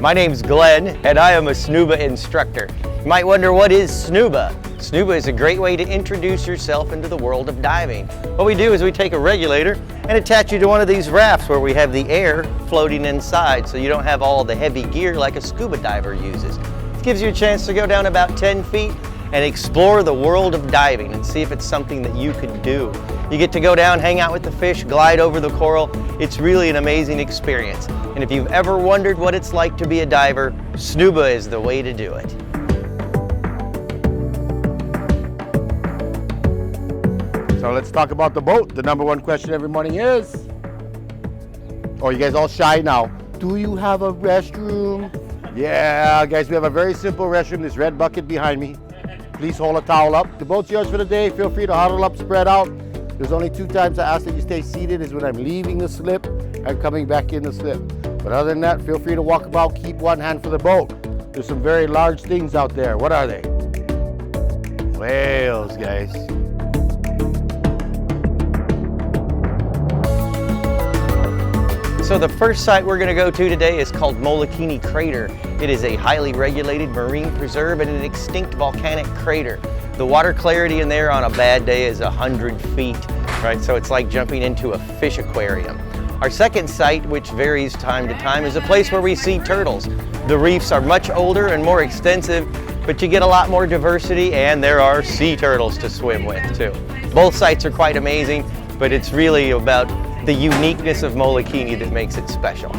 My name's Glenn, and I am a SNUBA instructor. You might wonder, what is SNUBA? SNUBA is a great way to introduce yourself into the world of diving. What we do is we take a regulator and attach you to one of these rafts where we have the air floating inside, so you don't have all the heavy gear like a scuba diver uses. It gives you a chance to go down about 10 feet and explore the world of diving and see if it's something that you could do. You get to go down, hang out with the fish, glide over the coral. It's really an amazing experience. And if you've ever wondered what it's like to be a diver, SNUBA is the way to do it. So let's talk about the boat. The number one question every morning is, oh, you guys all shy now. Do you have a restroom? Yeah, guys, we have a very simple restroom. This red bucket behind me. Please hold a towel up. The boat's yours for the day. Feel free to huddle up, spread out. There's only 2 times I ask that you stay seated, is when I'm leaving the slip and coming back in the slip. But other than that, feel free to walk about, keep one hand for the boat. There's some very large things out there. What are they? Whales, guys. So the first site we're going to go to today is called Molokini Crater. It is a highly regulated marine preserve and an extinct volcanic crater. The water clarity in there on a bad day is 100 feet, right? So it's like jumping into a fish aquarium. Our second site, which varies time to time, is a place where we see turtles. The reefs are much older and more extensive, but you get a lot more diversity, and there are sea turtles to swim with too. Both sites are quite amazing, but it's really about the uniqueness of Molokini that makes it special.